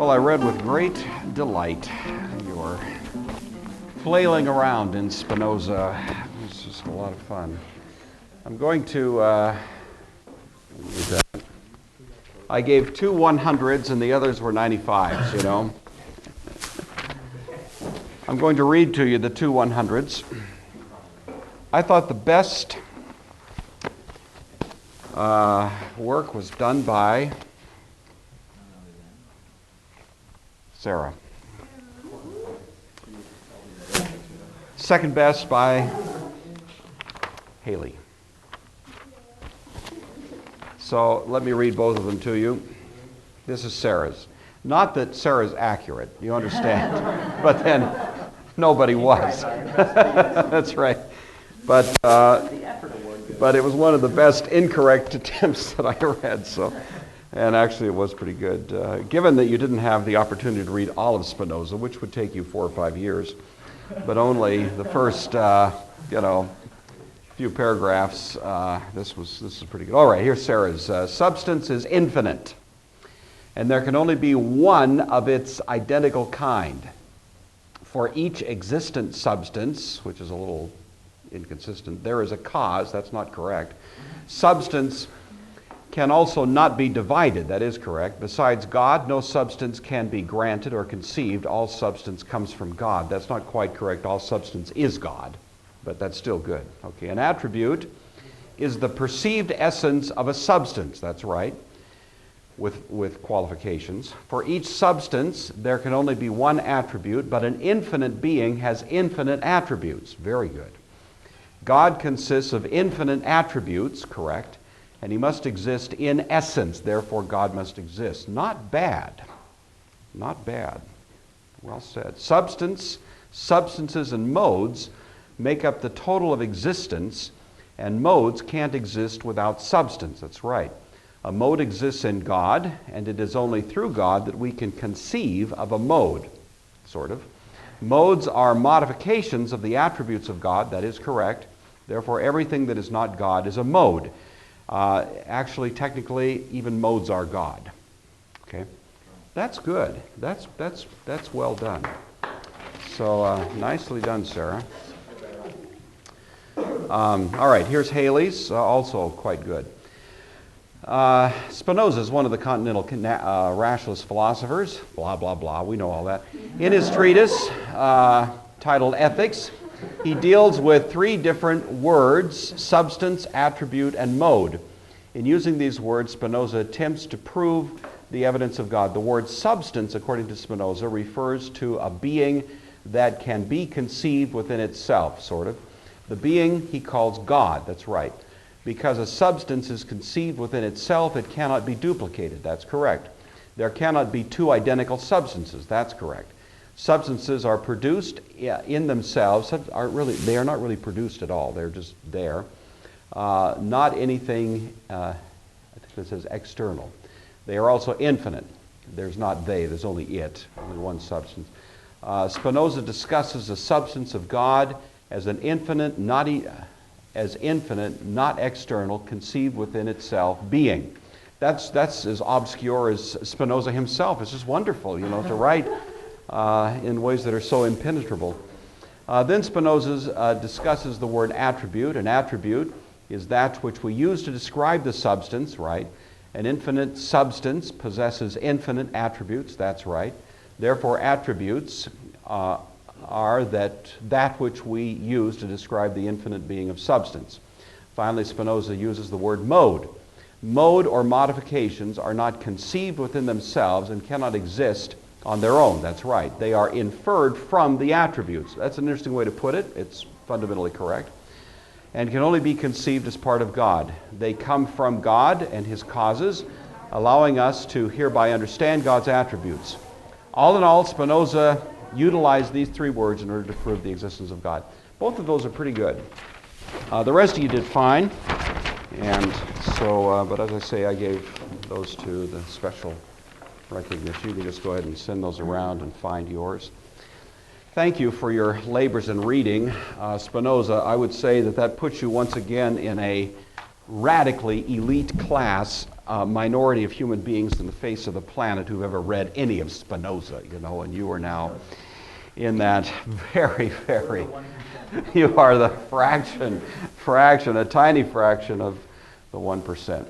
Well, I read with great delight your flailing around in Spinoza. It was just a lot of fun. I'm going to, I gave 2 100s and the others were 95s, you know. I'm going to read to you the 2 100s. I thought the best work was done by Sarah. Second best by Haley. So let me read both of them to you. This is Sarah's. Not that Sarah's accurate, you understand, but then nobody was. That's right. But it was one of the best incorrect attempts that I read. So, and actually it was pretty good. Given that you didn't have the opportunity to read all of Spinoza, which would take you 4 or 5 years, but only the first, few paragraphs, this is pretty good. All right, here's Sarah's. Substance is infinite, and there can only be one of its identical kind. For each existent substance, which is a little inconsistent, there is a cause. That's not correct. Substance can also not be divided. That is correct. Besides God, no substance can be granted or conceived. All substance comes from God. That's not quite correct. All substance is God, but that's still good. Okay, an attribute is the perceived essence of a substance. That's right, with qualifications. For each substance, there can only be one attribute, but an infinite being has infinite attributes. Very good. God consists of infinite attributes, correct, and he must exist in essence. Therefore, God must exist. Not bad. Not bad. Well said. Substances, and modes make up the total of existence, and modes can't exist without substance. That's right. A mode exists in God, and it is only through God that we can conceive of a mode, sort of. Modes are modifications of the attributes of God. That is correct. Therefore, everything that is not God is a mode. Actually, technically, even modes are God. Okay, that's good. That's well done. So nicely done, Sarah. All right, here's Haley's, also quite good. Spinoza is one of the Continental Rationalist philosophers. Blah blah blah. We know all that. In his treatise titled Ethics, he deals with 3 different words: substance, attribute, and mode. In using these words, Spinoza attempts to prove the evidence of God. The word substance, according to Spinoza, refers to a being that can be conceived within itself, sort of. The being he calls God. That's right. Because a substance is conceived within itself, it cannot be duplicated. That's correct. There cannot be 2 identical substances. That's correct. Substances are produced in themselves. They are not really produced at all. They're just there. Not anything, I think it says external. They are also infinite. There's not they, there's only it, only one substance. Spinoza discusses the substance of God as an infinite, not external, conceived within itself being. That's as obscure as Spinoza himself. It's just wonderful, to write in ways that are so impenetrable. Then Spinoza discusses the word attribute. An attribute is that which we use to describe the substance, right? An infinite substance possesses infinite attributes, that's right. Therefore, attributes are that which we use to describe the infinite being of substance. Finally, Spinoza uses the word mode. Mode or modifications are not conceived within themselves and cannot exist on their own. That's right. They are inferred from the attributes. That's an interesting way to put it. It's fundamentally correct. And can only be conceived as part of God. They come from God and his causes, allowing us to hereby understand God's attributes. All in all, Spinoza utilized these 3 words in order to prove the existence of God. Both of those are pretty good. The rest of you did fine. And so, but as I say, I gave those 2 the special recognition. You can just go ahead and send those around and find yours. Thank you for your labors in reading Spinoza. I would say that puts you once again in a radically elite class minority of human beings in the face of the planet who've ever read any of Spinoza, and you are now in that very, very, you are the fraction, a tiny fraction of the 1%.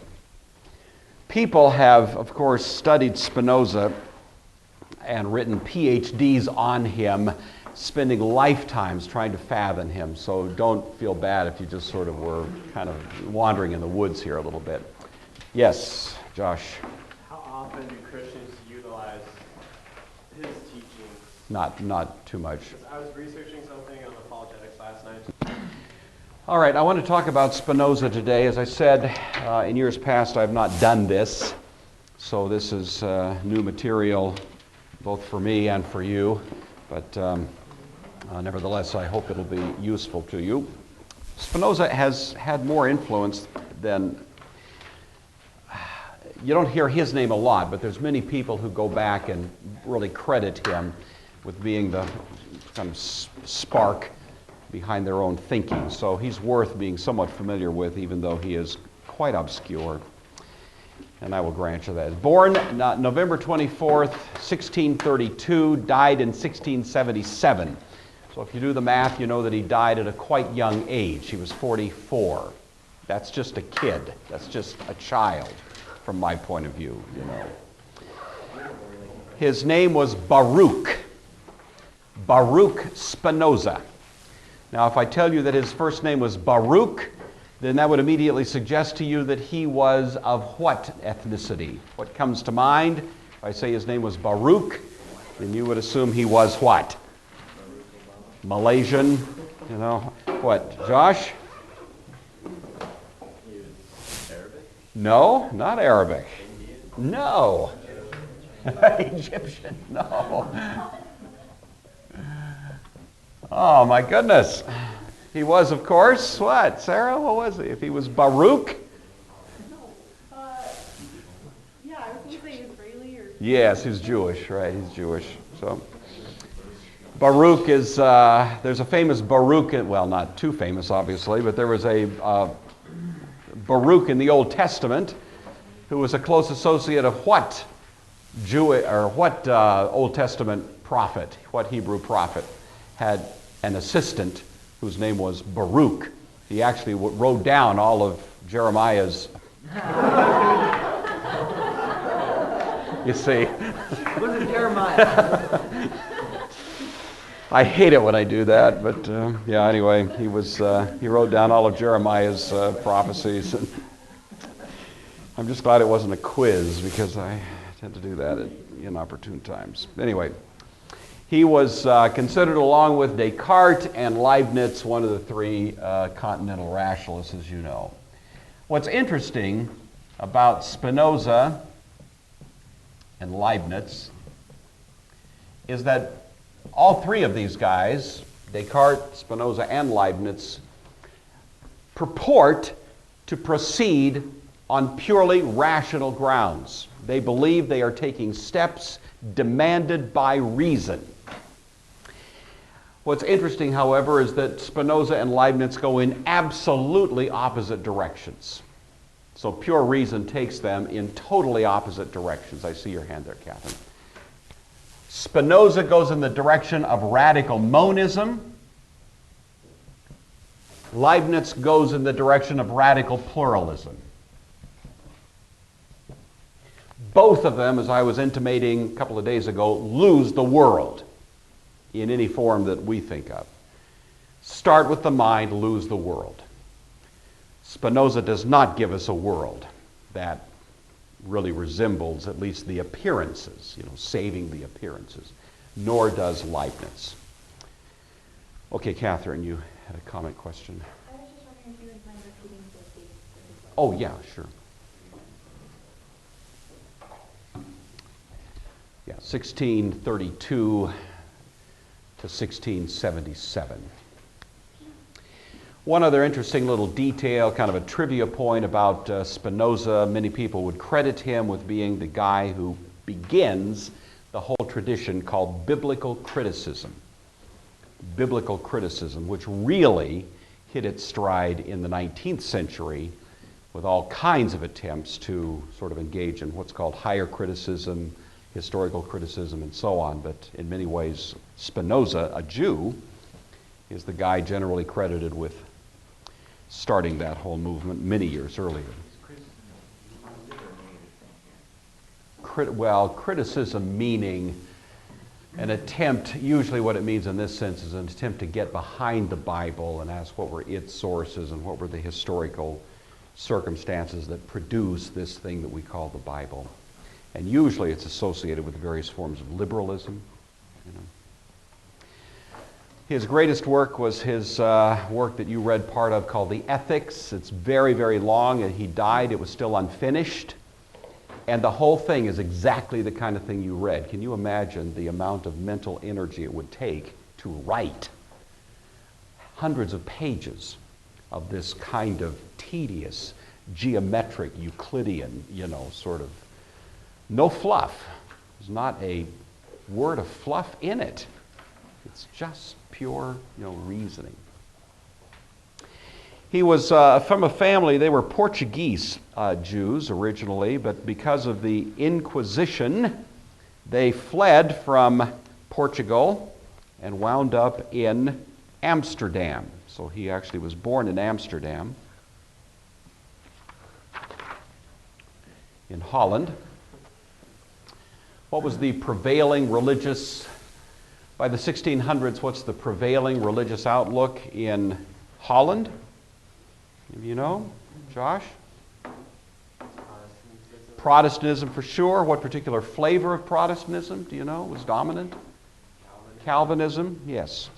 People have, of course, studied Spinoza and written PhDs on him, spending lifetimes trying to fathom him. So don't feel bad if you just sort of were kind of wandering in the woods here a little bit. Yes, Josh? How often do Christians utilize his teachings? Not too much. I was researching something on apologetics last night. All right, I want to talk about Spinoza today. As I said, in years past I have not done this, so this is new material both for me and for you, but nevertheless I hope it'll be useful to you. Spinoza has had more influence than, you don't hear his name a lot, but there's many people who go back and really credit him with being the kind of spark behind their own thinking. So he's worth being somewhat familiar with, even though he is quite obscure. And I will grant you that. Born November 24th, 1632, died in 1677. So if you do the math, you know that he died at a quite young age. He was 44. That's just a kid. That's just a child, from my point of view, His name was Baruch Spinoza. Now, if I tell you that his first name was Baruch, then that would immediately suggest to you that he was of what ethnicity? What comes to mind? If I say his name was Baruch, then you would assume he was what? Malaysian? What? Josh? Arabic? No, not Arabic. No. Egyptian? No. Oh, my goodness. He was, of course, what? Sarah, what was he? If he was Baruch? No. Yeah, I was going to say Israeli or... Yes, he's Jewish, right? He's Jewish. So, Baruch is, there's a famous Baruch, well, not too famous, obviously, but there was a Baruch in the Old Testament who was a close associate of what Old Testament prophet, what Hebrew prophet had an assistant whose name was Baruch. He actually wrote down all of Jeremiah's. You see. Was it Jeremiah? I hate it when I do that, but yeah. Anyway, he wrote down all of Jeremiah's prophecies. And I'm just glad it wasn't a quiz, because I tend to do that at inopportune times. Anyway. He was considered, along with Descartes and Leibniz, one of the three Continental Rationalists, as you know. What's interesting about Spinoza and Leibniz is that all three of these guys, Descartes, Spinoza, and Leibniz, purport to proceed on purely rational grounds. They believe they are taking steps demanded by reason. What's interesting, however, is that Spinoza and Leibniz go in absolutely opposite directions. So pure reason takes them in totally opposite directions. I see your hand there, Catherine. Spinoza goes in the direction of radical monism. Leibniz goes in the direction of radical pluralism. Both of them, as I was intimating a couple of days ago, lose the world in any form that we think of. Start with the mind, lose the world. Spinoza does not give us a world that really resembles at least the appearances, saving the appearances, nor does Leibniz. Okay, Catherine, you had a comment, question. I was just wondering if you would mind repeating the dates. Oh, yeah, sure. Yeah, 1632 to 1677. One other interesting little detail, kind of a trivia point about Spinoza. Many people would credit him with being the guy who begins the whole tradition called biblical criticism. Biblical criticism, which really hit its stride in the 19th century with all kinds of attempts to sort of engage in what's called higher criticism, historical criticism, and so on. But in many ways, Spinoza, a Jew, is the guy generally credited with starting that whole movement many years earlier. Criticism meaning an attempt, usually what it means in this sense is an attempt to get behind the Bible and ask what were its sources and what were the historical circumstances that produce this thing that we call the Bible. And usually it's associated with various forms of liberalism. His greatest work was his work that you read part of called The Ethics. It's very, very long, and he died. It was still unfinished. And the whole thing is exactly the kind of thing you read. Can you imagine the amount of mental energy it would take to write hundreds of pages of this kind of tedious, geometric, Euclidean, sort of no fluff. There's not a word of fluff in it. It's just pure, reasoning. He was from a family, they were Portuguese Jews originally, but because of the Inquisition, they fled from Portugal and wound up in Amsterdam. So he actually was born in Amsterdam, in Holland. What was the prevailing religious, by the 1600s, what's the prevailing religious outlook in Holland? You know, Josh? Protestantism for sure. What particular flavor of Protestantism, do you know, was dominant? Calvinism, yes.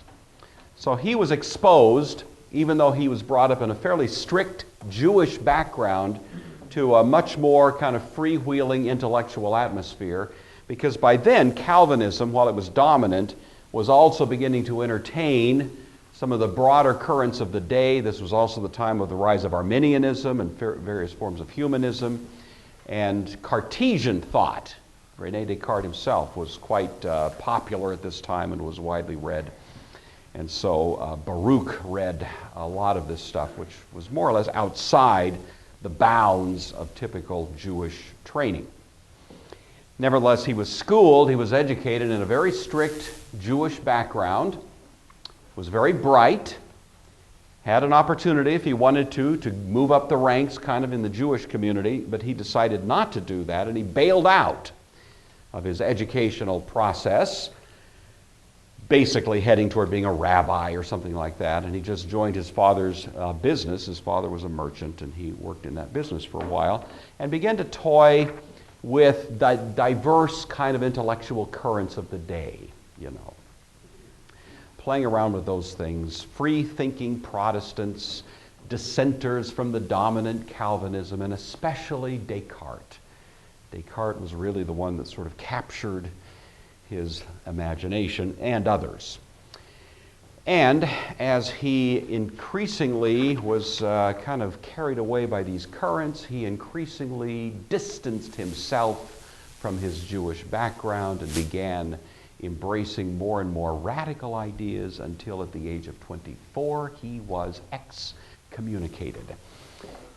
So he was exposed, even though he was brought up in a fairly strict Jewish background, to a much more kind of freewheeling intellectual atmosphere, because by then Calvinism, while it was dominant, was also beginning to entertain some of the broader currents of the day. This was also the time of the rise of Arminianism and various forms of humanism. And Cartesian thought, Rene Descartes himself was quite popular at this time and was widely read. And so Baruch read a lot of this stuff, which was more or less outside the bounds of typical Jewish training. Nevertheless, he was schooled, he was educated in a very strict Jewish background, was very bright, had an opportunity if he wanted to move up the ranks kind of in the Jewish community, but he decided not to do that, and he bailed out of his educational process, basically heading toward being a rabbi or something like that, and he just joined his father's business. His father was a merchant, and he worked in that business for a while, and began to toy with the diverse kind of intellectual currents of the day, playing around with those things, free-thinking Protestants, dissenters from the dominant Calvinism, and especially Descartes. Descartes was really the one that sort of captured his imagination, and others. And as he increasingly was kind of carried away by these currents, he increasingly distanced himself from his Jewish background and began embracing more and more radical ideas until at the age of 24 he was excommunicated.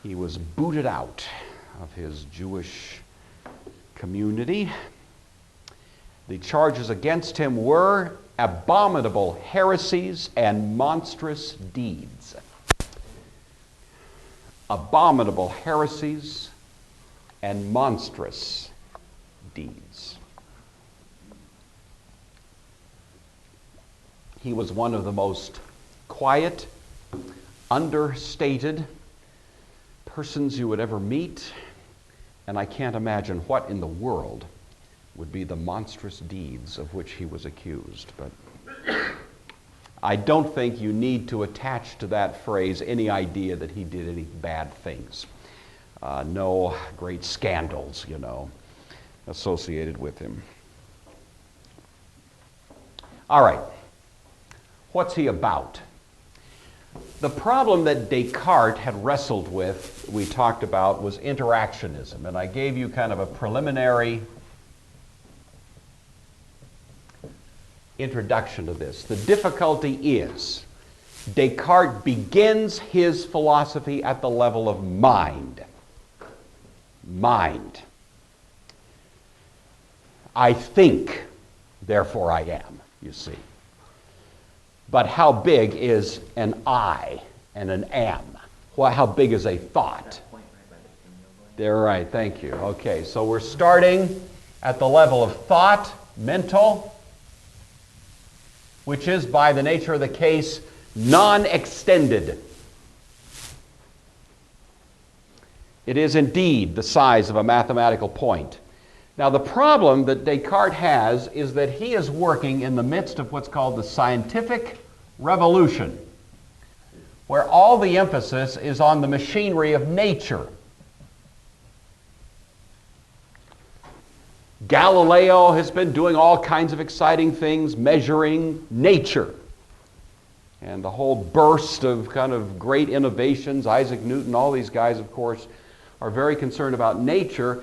He was booted out of his Jewish community. The charges against him were abominable heresies and monstrous deeds. Abominable heresies and monstrous deeds. He was one of the most quiet, understated persons you would ever meet, and I can't imagine what in the world would be the monstrous deeds of which he was accused. But I don't think you need to attach to that phrase any idea that he did any bad things. No great scandals, associated with him. All right. What's he about? The problem that Descartes had wrestled with, we talked about, was interactionism. And I gave you kind of a preliminary introduction to this. The difficulty is Descartes begins his philosophy at the level of mind. Mind. I think, therefore I am, you see. But how big is an I and an am? Well, how big is a thought? They're right, thank you. Okay, so we're starting at the level of thought, mental, which is, by the nature of the case, non-extended. It is indeed the size of a mathematical point. Now, the problem that Descartes has is that he is working in the midst of what's called the scientific revolution, where all the emphasis is on the machinery of nature. Galileo has been doing all kinds of exciting things, measuring nature. And the whole burst of kind of great innovations, Isaac Newton, all these guys, of course, are very concerned about nature.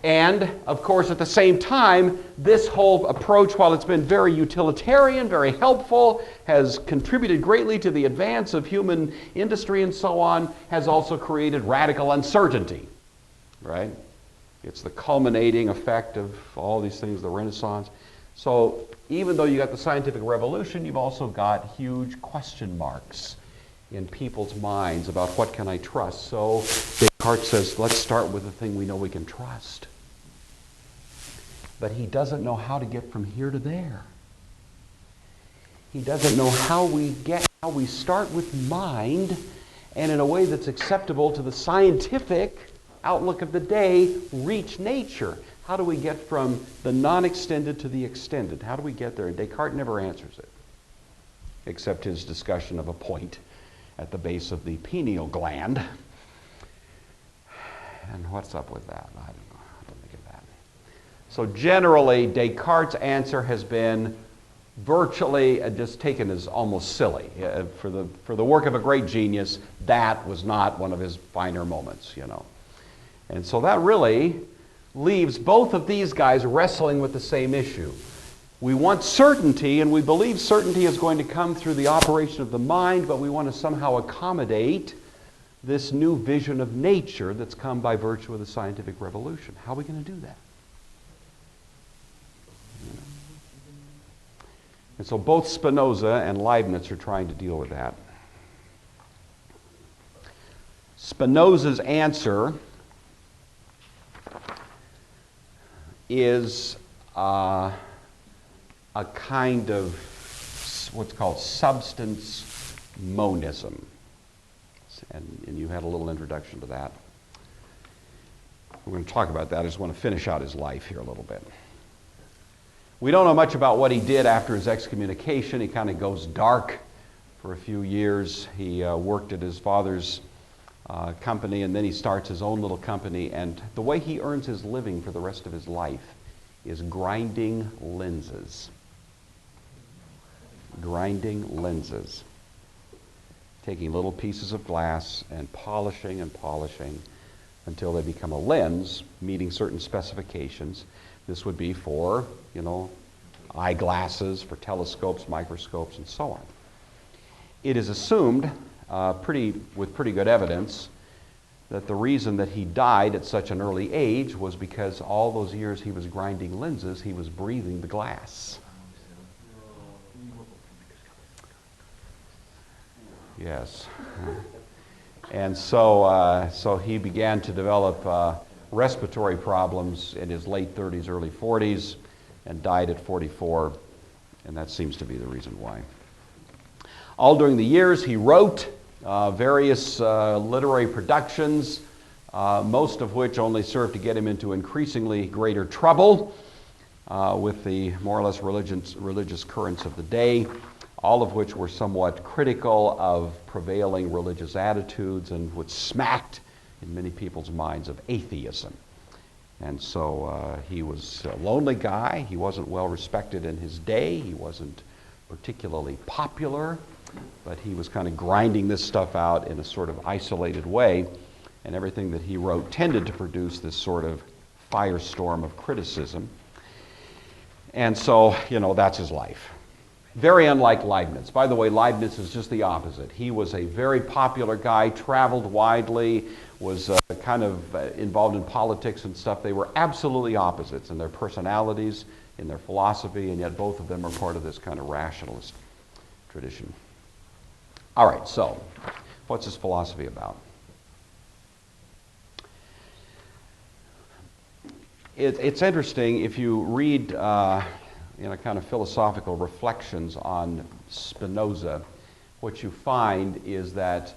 And, of course, at the same time, this whole approach, while it's been very utilitarian, very helpful, has contributed greatly to the advance of human industry and so on, has also created radical uncertainty, right? It's the culminating effect of all these things, the Renaissance. So even though you got the scientific revolution, you've also got huge question marks in people's minds about what can I trust. So Descartes says, let's start with the thing we know we can trust. But he doesn't know how to get from here to there. He doesn't know how we start with mind and in a way that's acceptable to the scientific outlook of the day, reach nature. How do we get from the non-extended to the extended? How do we get there? And Descartes never answers it, except his discussion of a point at the base of the pineal gland. And what's up with that? I don't know. I don't think of that. So generally, Descartes' answer has been virtually just taken as almost silly. For the work of a great genius, that was not one of his finer moments, you know. And so that really leaves both of these guys wrestling with the same issue. We want certainty, and we believe certainty is going to come through the operation of the mind, but we want to somehow accommodate this new vision of nature that's come by virtue of the scientific revolution. How are we going to do that? And so both Spinoza and Leibniz are trying to deal with that. Spinoza's answer is a kind of what's called substance monism. And you had a little introduction to that. We're going to talk about that. I just want to finish out his life here a little bit. We don't know much about what he did after his excommunication. He kind of goes dark for a few years. He worked at his father's company, and then he starts his own little company. And the way he earns his living for the rest of his life is grinding lenses. Grinding lenses. Taking little pieces of glass and polishing until they become a lens, meeting certain specifications. This would be for, eyeglasses, for telescopes, microscopes, and so on. It is assumed, with pretty good evidence, that the reason that he died at such an early age was because all those years he was grinding lenses, he was breathing the glass. Yes. And so he began to develop respiratory problems in his late 30s, early 40s, and died at 44, and that seems to be the reason why. All during the years, he wrote various literary productions, most of which only served to get him into increasingly greater trouble with the more or less religious currents of the day, all of which were somewhat critical of prevailing religious attitudes and which smacked in many people's minds of atheism. And so he was a lonely guy. He wasn't well respected in his day. He wasn't particularly popular, but he was kind of grinding this stuff out in a sort of isolated way, and everything that he wrote tended to produce this sort of firestorm of criticism. And so, that's his life. Very unlike Leibniz. By the way, Leibniz is just the opposite. He was a very popular guy, traveled widely, was kind of involved in politics and stuff. They were absolutely opposites in their personalities, in their philosophy, and yet both of them are part of this kind of rationalist tradition. All right, so what's his philosophy about? It's interesting if you read kind of philosophical reflections on Spinoza. What you find is that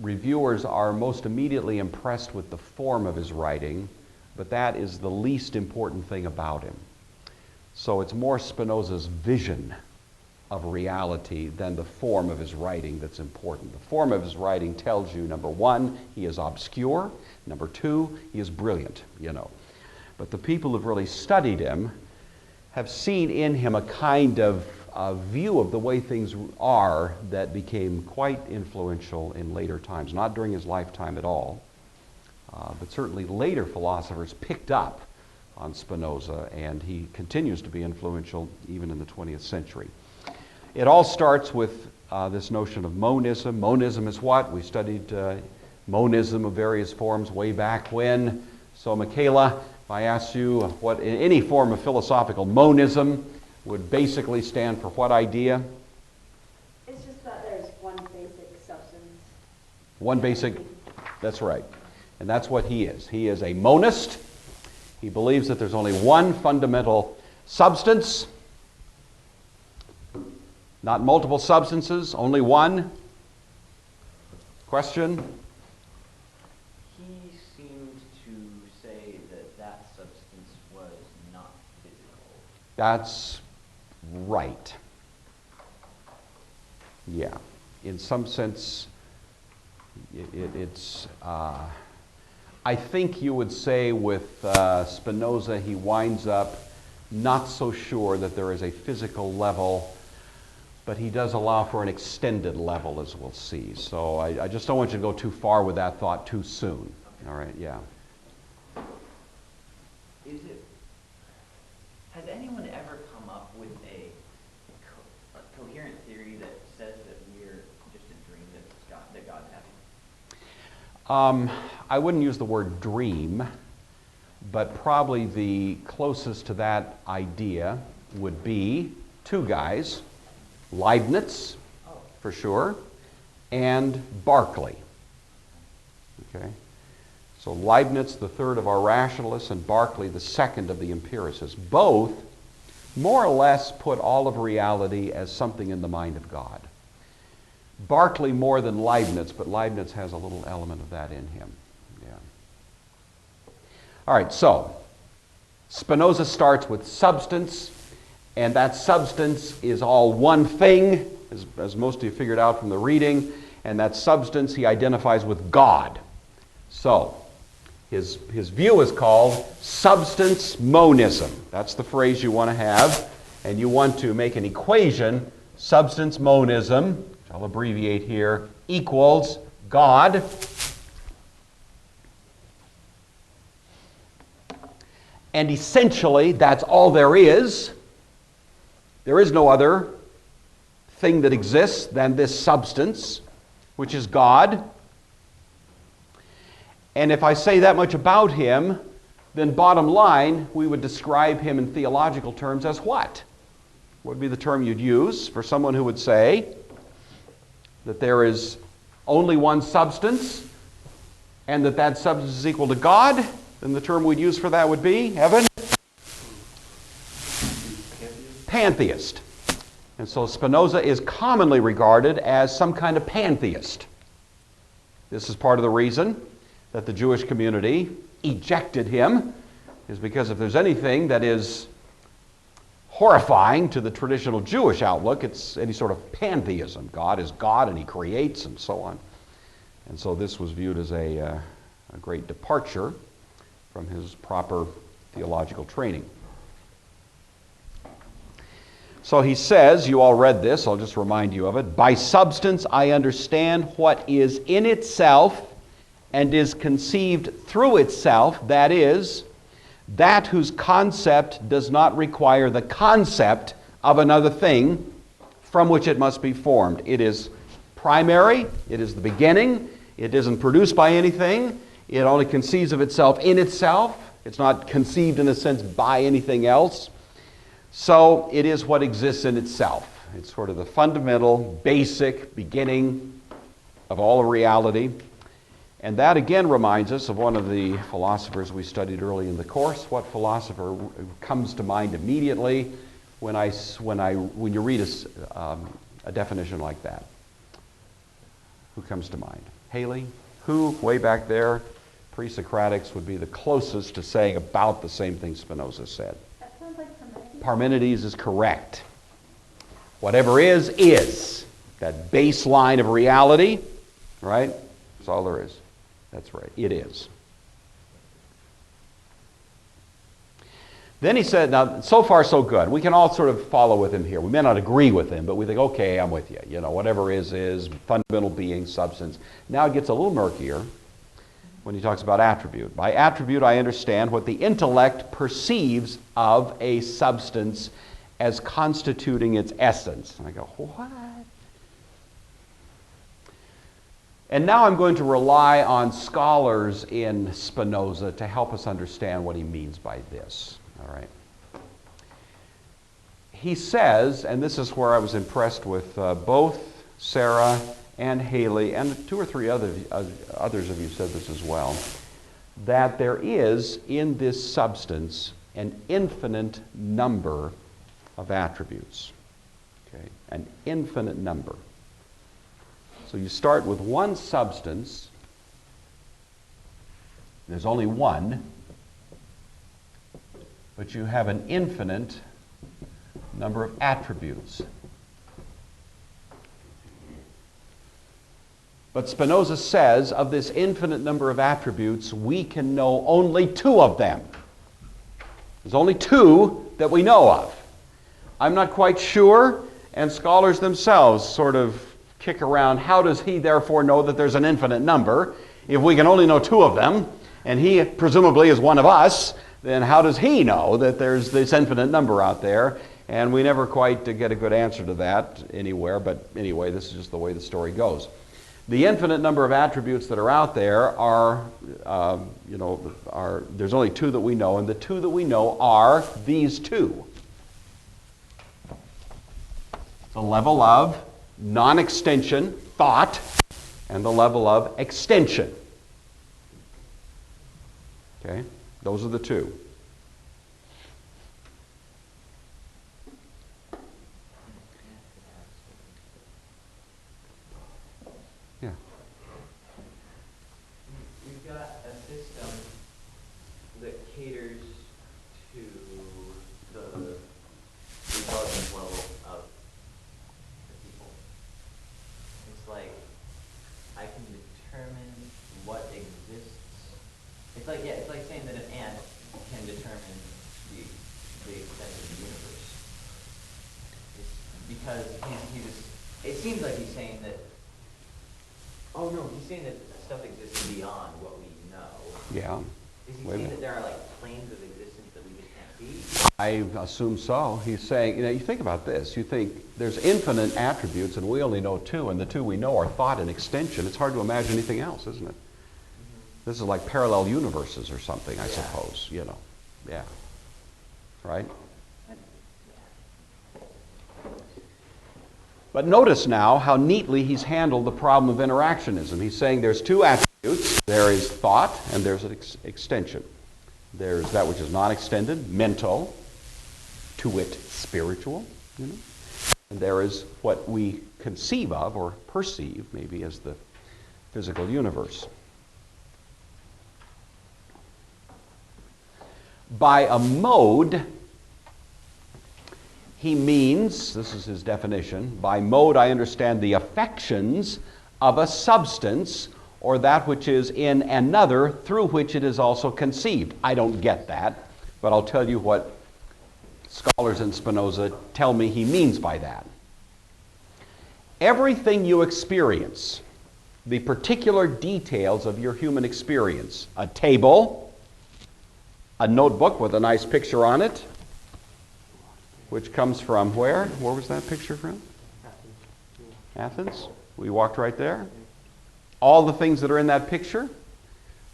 reviewers are most immediately impressed with the form of his writing, but that is the least important thing about him. So it's more Spinoza's vision of reality than the form of his writing that's important. The form of his writing tells you, number one, he is obscure. Number two, he is brilliant, But the people who've really studied him have seen in him a kind of view of the way things are that became quite influential in later times, not during his lifetime at all, but certainly later philosophers picked up on Spinoza, and he continues to be influential even in the 20th century. It all starts with this notion of monism. Monism is what? We studied monism of various forms way back when. So Michaela, if I asked you what in any form of philosophical monism would basically stand for what idea? It's just that there's one basic substance. One basic, that's right. And that's what he is. He is a monist. He believes that there's only one fundamental substance, not multiple substances, only one. Question? He seemed to say that that substance was not physical. That's right. Yeah. In some sense, it's... I think you would say with Spinoza, he winds up not so sure that there is a physical level, but he does allow for an extended level, as we'll see. So I just don't want you to go too far with that thought too soon. All right, yeah. Has anyone ever come up with a coherent theory that says that we're just a dream that God's having? I wouldn't use the word dream, but probably the closest to that idea would be two guys, Leibniz, for sure, and Berkeley. Okay? So Leibniz, the third of our rationalists, and Berkeley, the second of the empiricists. Both more or less put all of reality as something in the mind of God. Berkeley more than Leibniz, but Leibniz has a little element of that in him. Yeah. All right, so Spinoza starts with substance, and that substance is all one thing, as most of you figured out from the reading, and that substance he identifies with God. So his view is called substance monism. That's the phrase you want to have, and you want to make an equation, substance monism, which I'll abbreviate here, equals God and essentially that's all there is. There is no other thing that exists than this substance, which is God. And if I say that much about him, then bottom line, we would describe him in theological terms as what? What would be the term you'd use for someone who would say that there is only one substance and that substance is equal to God? Then the term we'd use for that would be, Evan? Pantheist. And so Spinoza is commonly regarded as some kind of pantheist. This is part of the reason that the Jewish community ejected him, is because if there's anything that is horrifying to the traditional Jewish outlook, it's any sort of pantheism. God is God and he creates and so on. And so this was viewed as a great departure from his proper theological training. So he says, you all read this, I'll just remind you of it. By substance I understand what is in itself and is conceived through itself, that is, that whose concept does not require the concept of another thing from which it must be formed. It is primary, it is the beginning, it isn't produced by anything, it only conceives of itself in itself, it's not conceived in a sense by anything else. So it is what exists in itself. It's sort of the fundamental, basic beginning of all reality. And that again reminds us of one of the philosophers we studied early in the course. What philosopher comes to mind immediately when you read a definition like that? Who comes to mind? Haley? Who? Way back there. Pre-Socratics would be the closest to saying about the same thing Spinoza said. That sounds like Parmenides. Parmenides is correct. Whatever is. That baseline of reality, right? That's all there is. That's right. It is. Then he said, now, so far so good. We can all sort of follow with him here. We may not agree with him, but we think, okay, I'm with you. You know, whatever is, fundamental being, substance. Now it gets a little murkier when he talks about attribute. By attribute, I understand what the intellect perceives of a substance as constituting its essence. And I go, what? And now I'm going to rely on scholars in Spinoza to help us understand what he means by this. All right. He says, and this is where I was impressed with both Sarah and Haley, and two or three others of you said this as well, that there is in this substance an infinite number of attributes. Okay? An infinite number. So you start with one substance, there's only one, but you have an infinite number of attributes. But Spinoza says of this infinite number of attributes, we can know only two of them. There's only two that we know of. I'm not quite sure, and scholars themselves sort of kick around, how does he therefore know that there's an infinite number? If we can only know two of them, and he presumably is one of us, then how does he know that there's this infinite number out there? And we never quite get a good answer to that anywhere, but anyway, this is just the way the story goes. The infinite number of attributes that are out there are, there's only two that we know, and the two that we know are these two. The level of non-extension, thought, and the level of extension. Okay? Those are the two. Yeah. We've got a system that caters to the intelligence level of the people. It's like I can determine what exists. It's like saying that an ant can determine the extent of the universe. It's because it seems like he's saying that. Oh no, he's saying that stuff exists beyond what we know. Yeah. Is he saying that there are like planes of existence that we just can't see? I assume so. He's saying, you think about this. You think there's infinite attributes and we only know two, and the two we know are thought and extension. It's hard to imagine anything else, isn't it? This is like parallel universes or something, I suppose, Yeah. Right? But notice now how neatly he's handled the problem of interactionism. He's saying there's two attributes. There is thought and there's an extension. There's that which is non-extended, mental, to wit, spiritual, And there is what we conceive of or perceive maybe as the physical universe. By a mode, he means, this is his definition, by mode I understand the affections of a substance or that which is in another through which it is also conceived. I don't get that, but I'll tell you what scholars in Spinoza tell me he means by that. Everything you experience, the particular details of your human experience, a table, a notebook with a nice picture on it, which comes from where? Where was that picture from? Athens. We walked right there. All the things that are in that picture.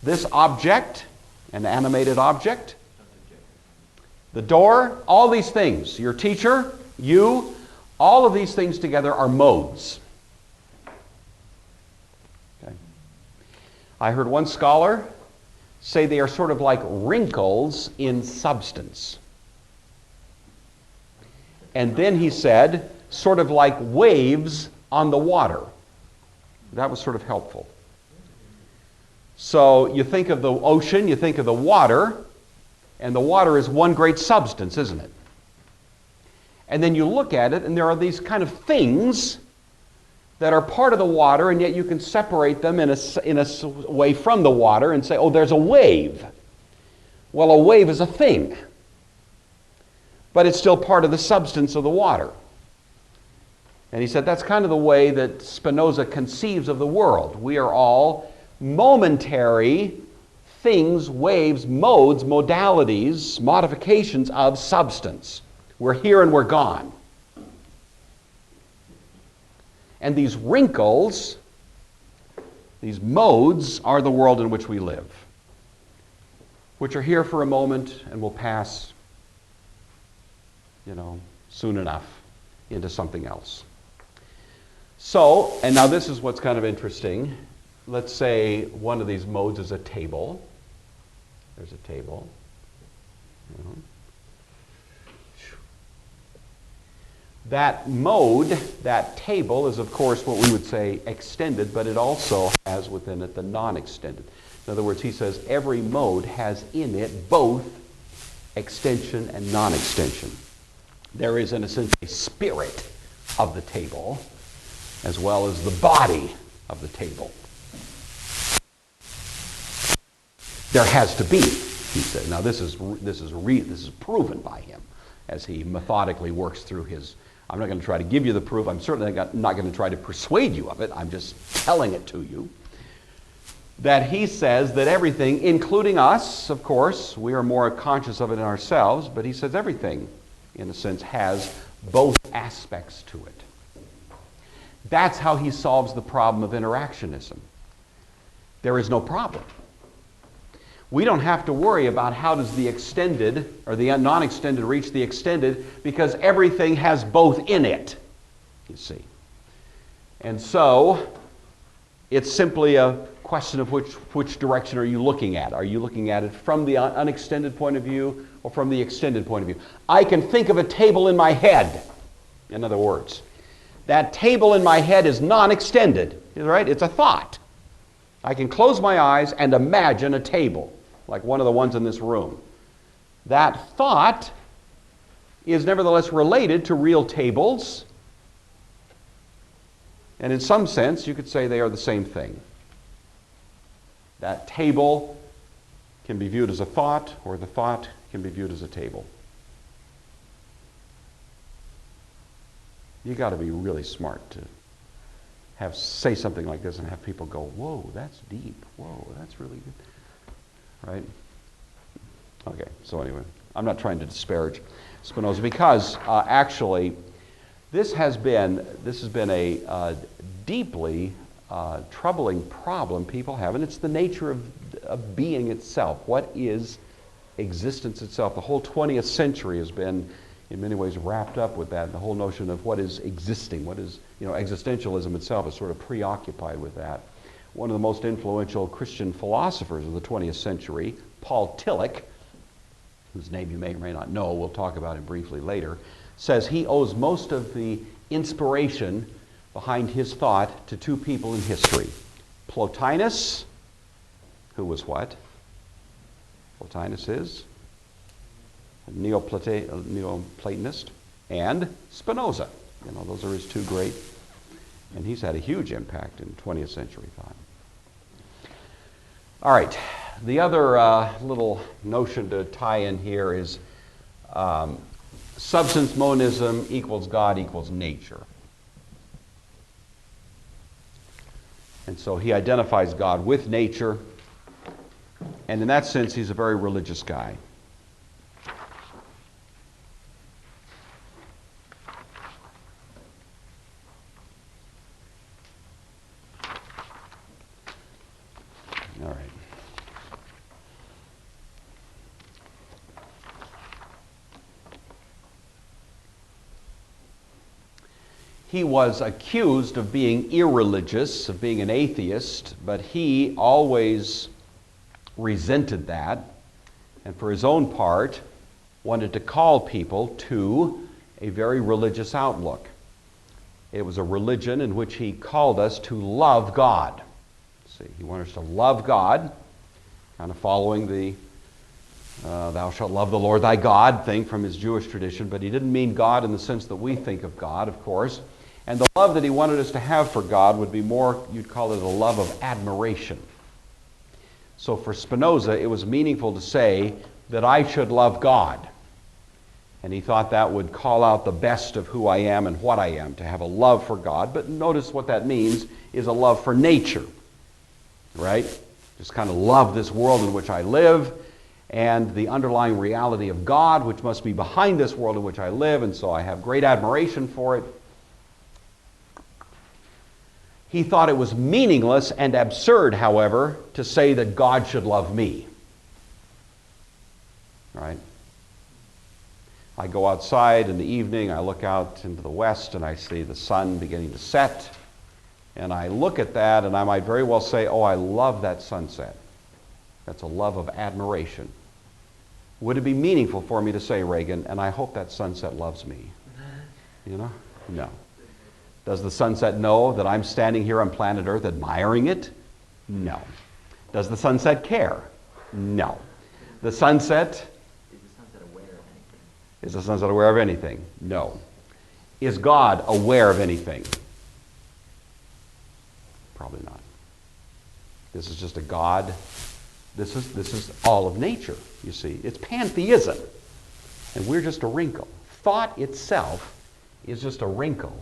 This object, an animated object. The door, all these things. Your teacher, you, all of these things together are modes. Okay. I heard one scholar say they are sort of like wrinkles in substance. And then he said, sort of like waves on the water. That was sort of helpful. So you think of the ocean, you think of the water, and the water is one great substance, isn't it? And then you look at it, and there are these kind of things that are part of the water, and yet you can separate them in a way from the water and say, oh, there's a wave. Well, a wave is a thing, but it's still part of the substance of the water. And he said that's kind of the way that Spinoza conceives of the world. We are all momentary things, waves, modes, modalities, modifications of substance. We're here and we're gone. And these wrinkles, these modes, are the world in which we live, which are here for a moment and will pass, soon enough into something else. So, and now this is what's kind of interesting. Let's say one of these modes is a table. There's a table. That mode, that table, is of course what we would say extended, but it also has within it the non-extended. In other words, he says every mode has in it both extension and non-extension. There is, in a sense, a spirit of the table as well as the body of the table. There has to be, he said. Now this is proven by him as he methodically works through his. I'm not going to try to give you the proof. I'm certainly not going to try to persuade you of it. I'm just telling it to you. That he says that everything, including us, of course, we are more conscious of it in ourselves, but he says everything, in a sense, has both aspects to it. That's how he solves the problem of interactionism. There is no problem. We don't have to worry about how does the extended or the non-extended reach the extended, because everything has both in it, you see. And so it's simply a question of which direction are you looking at? Are you looking at it from the unextended point of view or from the extended point of view? I can think of a table in my head, in other words. That table in my head is non-extended, right? It's a thought. I can close my eyes and imagine a table, like one of the ones in this room. That thought is nevertheless related to real tables, and in some sense, you could say they are the same thing. That table can be viewed as a thought, or the thought can be viewed as a table. You got to be really smart to say something like this and have people go, whoa, that's deep. Whoa, that's really good. Right? Okay, so anyway, I'm not trying to disparage Spinoza because actually this has been a deeply troubling problem people have, and it's the nature of being itself. What is existence itself? The whole 20th century has been in many ways wrapped up with that, the whole notion of what is existing, what is, existentialism itself is sort of preoccupied with that. One of the most influential Christian philosophers of the 20th century, Paul Tillich, whose name you may or may not know, we'll talk about him briefly later, says he owes most of the inspiration behind his thought to two people in history. Plotinus, who was what? Plotinus is a Neoplatonist, and Spinoza. Those are his two great, and he's had a huge impact in 20th century thought. All right, the other little notion to tie in here is substance monism equals God equals nature. And so he identifies God with nature, and in that sense he's a very religious guy. He was accused of being irreligious, of being an atheist, but he always resented that, and for his own part, wanted to call people to a very religious outlook. It was a religion in which he called us to love God. See, he wanted us to love God, kind of following the thou shalt love the Lord thy God thing from his Jewish tradition, but he didn't mean God in the sense that we think of God, of course. And the love that he wanted us to have for God would be more, you'd call it a love of admiration. So for Spinoza, it was meaningful to say that I should love God. And he thought that would call out the best of who I am and what I am, to have a love for God. But notice what that means is a love for nature, right? Just kind of love this world in which I live and the underlying reality of God, which must be behind this world in which I live, and so I have great admiration for it. He thought it was meaningless and absurd, however, to say that God should love me. Right? I go outside in the evening, I look out into the west, and I see the sun beginning to set, and I look at that, and I might very well say, oh, I love that sunset. That's a love of admiration. Would it be meaningful for me to say, Reagan, and I hope that sunset loves me? You know? No. Does the sunset know that I'm standing here on planet Earth admiring it? No. Does the sunset care? No. The sunset... Is the sunset aware of anything? Is the sunset aware of anything? No. Is God aware of anything? Probably not. This is just a God. This is all of nature, you see. It's pantheism. And we're just a wrinkle. Thought itself is just a wrinkle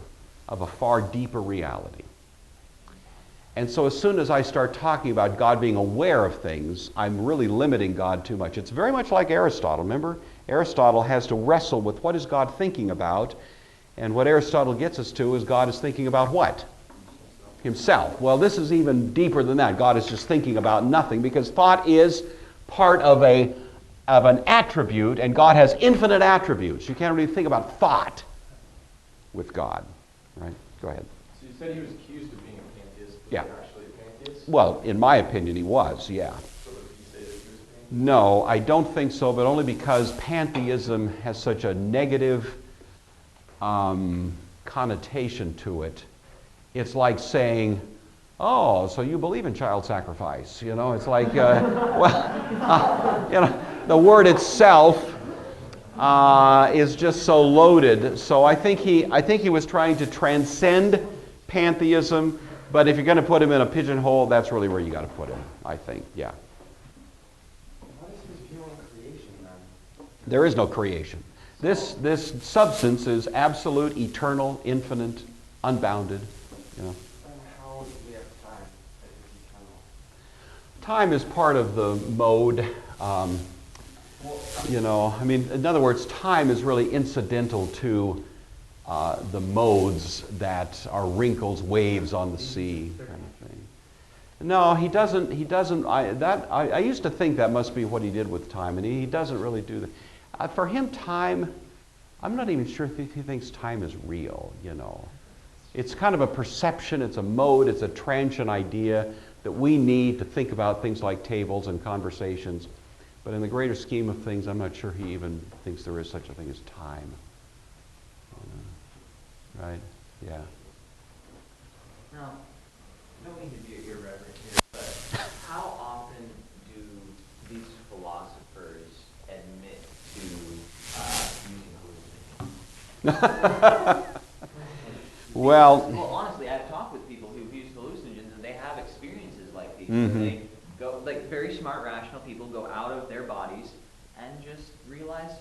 of a far deeper reality. And so as soon as I start talking about God being aware of things, I'm really limiting God too much. It's very much like Aristotle. Remember, Aristotle has to wrestle with what is God thinking about, and what Aristotle gets us to is God is thinking about what? Himself. Well, this is even deeper than that. God is just thinking about nothing, because thought is part of an attribute, and God has infinite attributes. You can't really think about thought with God. Right? Go ahead. So you said he was accused of being a pantheist, but Yeah. he actually a pantheist? Well, in my opinion, he was, yeah. So would you say that he was a pantheist? No, I don't think so, but only because pantheism has such a negative connotation to it. It's like saying, oh, so you believe in child sacrifice. You know, it's like, you know, the word itself is just so loaded. So I think he was trying to transcend pantheism, but if you're going to put him in a pigeonhole, that's really where you got to put him, I think, yeah. What is his view on creation then? There is no creation. This substance is absolute, eternal, infinite, unbounded. You know. And how do we have time that is eternal? Time is part of the mode. You know, I mean, in other words, time is really incidental to the modes that are wrinkles, waves on the sea, kind of thing. No, he doesn't. I used to think that must be what he did with time, and he doesn't really do that. For him, time, I'm not even sure if he thinks time is real, you know. It's kind of a perception, it's a mode, it's a transient idea that we need to think about things like tables and conversations. But in the greater scheme of things, I'm not sure he even thinks there is such a thing as time. Right? Yeah. Now, I don't mean to be irreverent here, but how often do these philosophers admit to using hallucinations? Well, honestly, I've talked with people who've used hallucinogens, and they have experiences like these. Mhm. They go, like very smart, rational people go out of their bodies and just realize,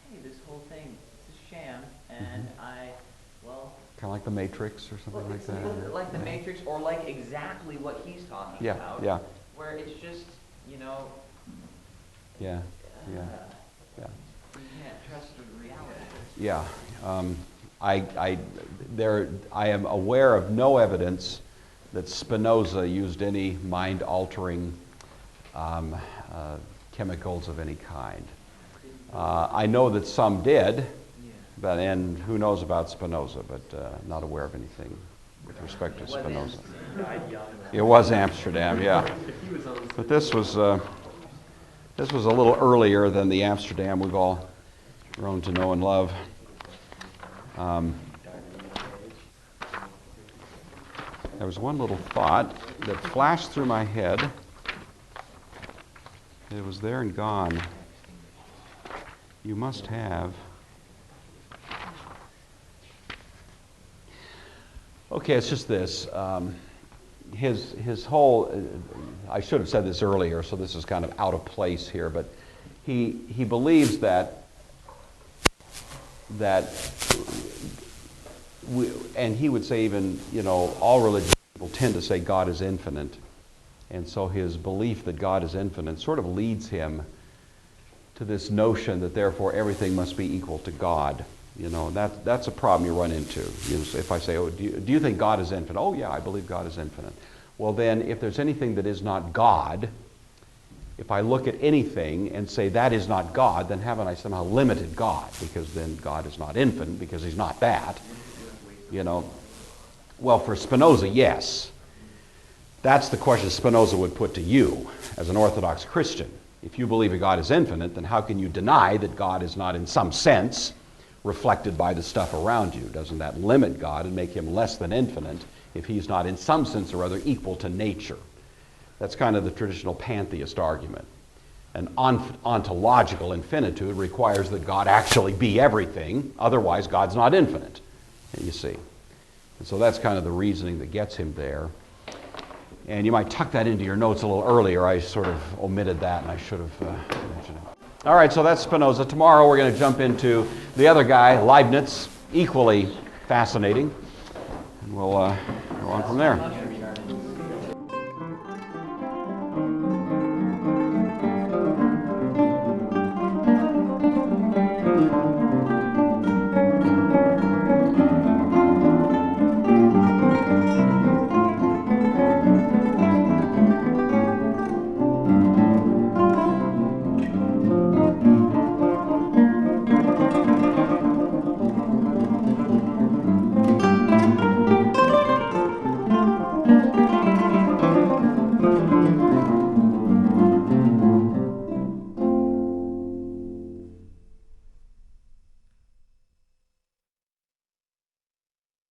hey, this whole thing is a sham, and kind of like the Matrix or something like it's that. like the Matrix, or like exactly what he's talking Yeah, about. yeah. Where it's just, you know, Yeah, yeah, yeah. you can't trust the reality. Yeah. I am aware of no evidence that Spinoza used any mind-altering chemicals of any kind. I know that some did, And who knows about Spinoza, but not aware of anything with respect to Spinoza. It was Amsterdam, yeah. But this was a little earlier than the Amsterdam we've all grown to know and love. There was one little thought that flashed through my head. It was there and gone. You must have. Okay, it's just this. His whole, I should have said this earlier, so this is kind of out of place here, but he believes that and he would say even, all religious people tend to say God is infinite. And so his belief that God is infinite sort of leads him to this notion that therefore everything must be equal to God. That's a problem you run into. If I say, do you think God is infinite? Oh yeah, I believe God is infinite. Well then, if there's anything that is not God, if I look at anything and say that is not God, then haven't I somehow limited God? Because then God is not infinite, because he's not that. Well, for Spinoza, yes. That's the question Spinoza would put to you as an Orthodox Christian. If you believe that God is infinite, then how can you deny that God is not in some sense reflected by the stuff around you? Doesn't that limit God and make him less than infinite if he's not in some sense or other equal to nature? That's kind of the traditional pantheist argument. An ontological infinitude requires that God actually be everything, otherwise God's not infinite, you see. And so that's kind of the reasoning that gets him there. And you might tuck that into your notes a little earlier. I sort of omitted that, and I should have mentioned it. All right, so that's Spinoza. Tomorrow we're going to jump into the other guy, Leibniz, equally fascinating. And we'll go on from there.